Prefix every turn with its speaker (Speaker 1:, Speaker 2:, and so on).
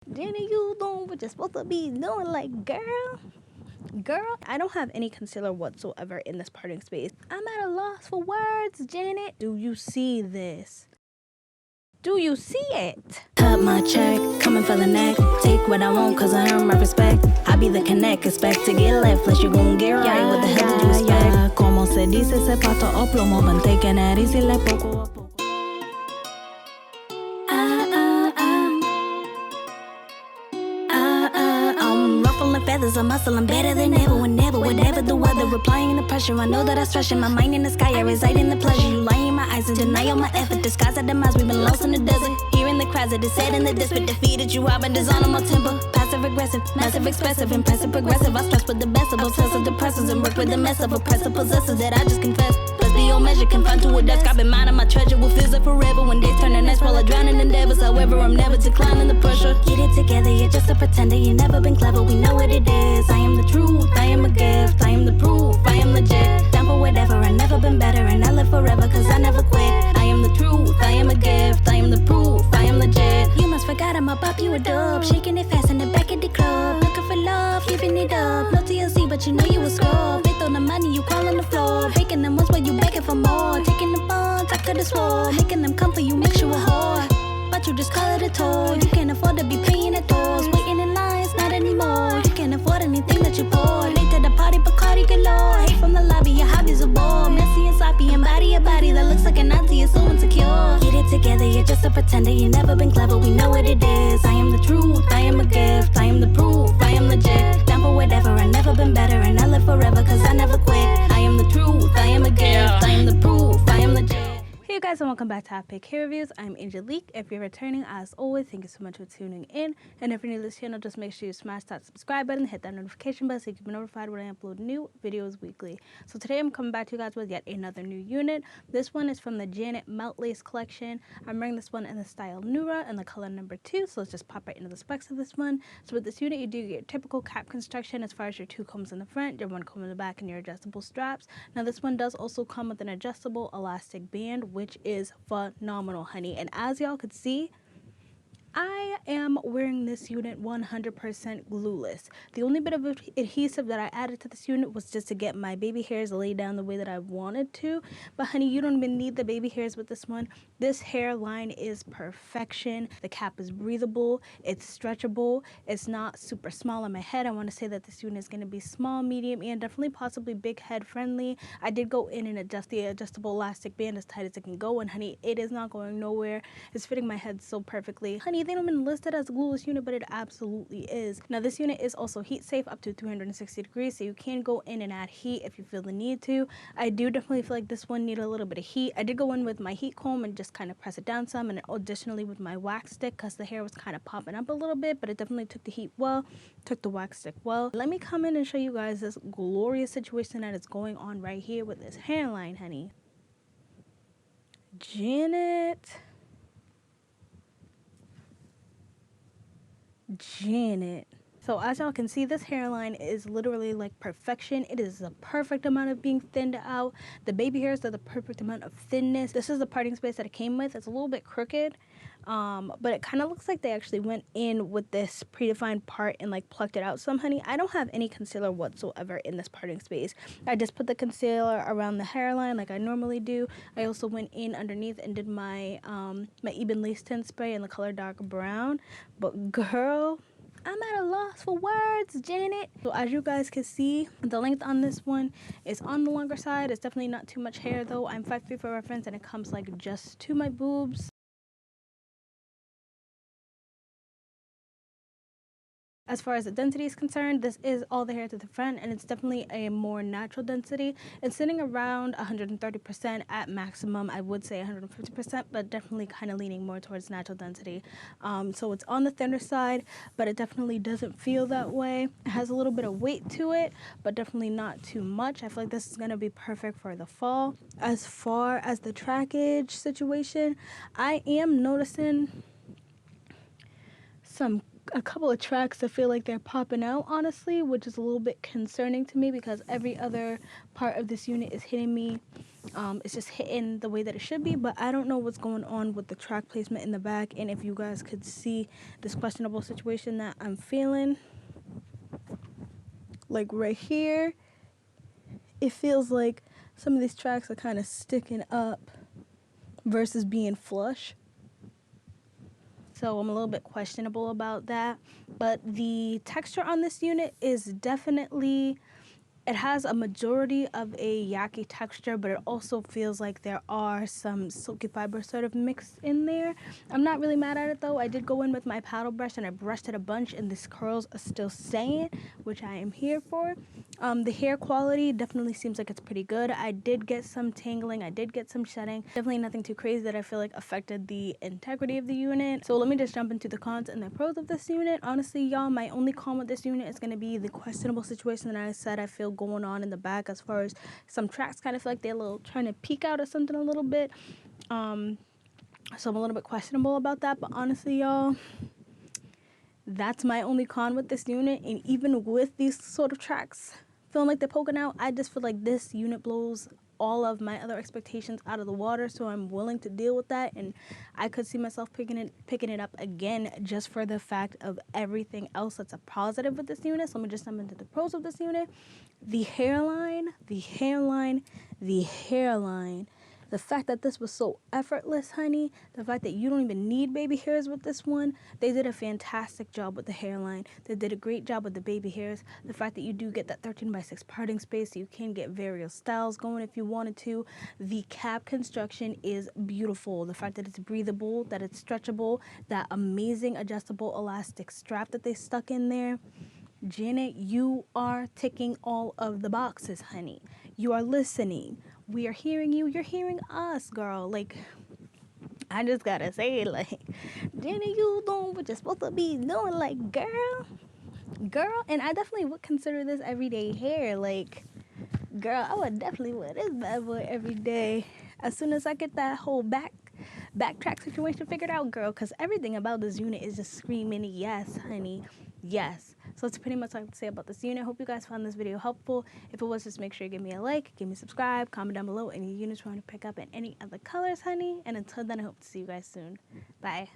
Speaker 1: Jenny, you doing what you're supposed to be doing, like, girl, I don't have any concealer whatsoever in this parting space. I'm at a loss for words, Janet. Do you see this? Do you see it?
Speaker 2: Cut my check, coming for the neck. Take what I want, cause I earn my respect. I be the connect, expect to get left. Plus you gon' get right, what the hell did you expect? Como se dice, se pato o plomo. Been taking it easy like poco a poco. I'm ruffling feathers, I'm muscling better than ever. Whenever, whatever the weather. Replying the pressure, I know that I'm stretching my mind in the sky. I reside in the pleasure. You lie in my eyes and deny all my effort. Disguise our demise, we've been lost in the desert. Hearing the cries that is said in the desperate. Defeated you, I've been dishonored my temper. Passive aggressive, massive expressive, impressive progressive. I stress with the best of obsessive depressors and work with the mess of oppressive possessors that I just confess. Plus beyond measure, confined to a desk. I've been minding my treasure will fizzle forever. When days turn to nights while I drown in endeavors. However, I'm never declining the pressure. Get it together, you're just a pretender. You never been clever, we know what it is. I am the truth, I am a gift, I am the proof, I am legit. Down for whatever, I never been better, and I live forever, cause I never quit. I am the truth, I am a gift, I am the proof, I am legit. You must forgot I'm about you a dub, shaking it fast in the back of the club. Looking for love, giving it up. No TLC, but you know you a scrub. They throw the money, you crawl on the floor. Breaking them once, but you begging for more. Taking the bonds, I could've swore. Making them come for you, makes you a whore. But you just call it a toll. You can't afford to be paying the doors. Waiting in lines, not anymore. You can't afford anything that you pour. Late to the party, Bacardi galore. Hate from the lobby, your hobby's a bore. Messy and sloppy, embody a body that looks like an auntie, you're so insecure. Get it together, you're just a pretender. You never been clever, we know what it is. I am the truth, I am a gift, I am the proof, I am legit. Down for whatever, I never been better, and I live forever, cause I never quit. I am the truth, I am a gift, I am the proof, I am legit.
Speaker 1: Hey you guys, and welcome back to Hot Pick Hair Reviews. I'm Angelique. If you're returning, as always, thank you so much for tuning in. And if you're new to this channel, just make sure you smash that subscribe button, hit that notification bell so you can be notified when I upload new videos weekly. So today I'm coming back to you guys with yet another new unit. This one is from the Janet Melt Lace collection. I'm wearing this one in the style Nura and the color number 2. So let's just pop right into the specs of this one. So with this unit, you do get your typical cap construction as far as your 2 combs in the front, your 1 comb in the back, and your adjustable straps. Now this one does also come with an adjustable elastic band, which is phenomenal, honey. And as y'all could see, I am wearing this unit 100% glueless. The only bit of adhesive that I added to this unit was just to get my baby hairs laid down the way that I wanted to. But honey, you don't even need the baby hairs with this one. This hairline is perfection. The cap is breathable. It's stretchable. It's not super small on my head. I want to say that this unit is going to be small, medium, and definitely possibly big head friendly. I did go in and adjust the adjustable elastic band as tight as it can go. And honey, it is not going nowhere. It's fitting my head so perfectly. Honey, they don't even list it as a glueless unit, but it absolutely is. Now this unit is also heat safe up to 360 degrees, so you can go in and add heat if you feel the need to. I do definitely feel like this one needed a little bit of heat. I did go in with my heat comb and just kind of press it down some, and additionally with my wax stick because the hair was kind of popping up a little bit, but it definitely took the heat well, took the wax stick well. Let me come in and show you guys this glorious situation that is going on right here with this hairline, honey. Janet. So as y'all can see, this hairline is literally like perfection. It is the perfect amount of being thinned out. The baby hairs are the perfect amount of thinness. This is the parting space that it came with. It's a little bit crooked, but it kind of looks like they actually went in with this predefined part and like plucked it out some, honey. I don't have any concealer whatsoever in this parting space. I just put the concealer around the hairline like I normally do. I also went in underneath and did my my Eben Lace Tint Spray in the color dark brown. But girl, I'm at a loss for words, Janet. So as you guys can see, the length on this one is on the longer side. It's definitely not too much hair though. I'm 5'3" for reference, and it comes like just to my boobs. As far as the density is concerned, this is all the hair to the front, and it's definitely a more natural density. It's sitting around 130% at maximum. I would say 150%, but definitely kind of leaning more towards natural density. So it's on the thinner side, but it definitely doesn't feel that way. It has a little bit of weight to it, but definitely not too much. I feel like this is going to be perfect for the fall. As far as the trackage situation, I am noticing a couple of tracks that feel like they're popping out, honestly, which is a little bit concerning to me because every other part of this unit is hitting me It's just hitting the way that it should be, but I don't know what's going on with the track placement in the back, and if you guys could see this questionable situation that I'm feeling. Like right here, it feels like some of these tracks are kind of sticking up versus being flush. So I'm a little bit questionable about that. But the texture on this unit is definitely, it has a majority of a yaki texture, but it also feels like there are some silky fibers sort of mixed in there. I'm not really mad at it though. I did go in with my paddle brush and I brushed it a bunch, and these curls are still staying, which I am here for. The hair quality definitely seems like it's pretty good. I did get some tangling, I did get some shedding. Definitely nothing too crazy that I feel like affected the integrity of the unit. So let me just jump into the cons and the pros of this unit. Honestly, y'all, my only con with this unit is going to be the questionable situation that I said I feel going on in the back, as far as some tracks kind of feel like they're a little trying to peek out or something a little bit. So I'm a little bit questionable about that, but honestly, y'all, that's my only con with this unit. And even with these sort of tracks feeling like they're poking out, I just feel like this unit blows all of my other expectations out of the water, so I'm willing to deal with that, and I could see myself picking it up again just for the fact of everything else that's a positive with this unit. So let me just jump into the pros of this unit. The hairline. The fact that this was so effortless, honey. The fact that you don't even need baby hairs with this one. They did a fantastic job with the hairline. They did a great job with the baby hairs. The fact that you do get that 13x6 parting space, so you can get various styles going if you wanted to. The cap construction is beautiful. The fact that it's breathable, that it's stretchable, that amazing adjustable elastic strap that they stuck in there. Janet, you are ticking all of the boxes, honey. You are listening. We are hearing you. You're hearing us, girl. Like, I just gotta say, like, Janet, you doing what you're supposed to be doing, like, girl. And I definitely would consider this everyday hair. Like, girl, I would definitely wear this bad boy every day. As soon as I get that whole backtrack situation figured out, girl, because everything about this unit is just screaming, yes, honey, yes. So that's pretty much all I have to say about this unit. Hope you guys found this video helpful. If it was, just make sure you give me a like, give me a subscribe, comment down below any units you want to pick up and any other colors, honey. And until then, I hope to see you guys soon. Bye.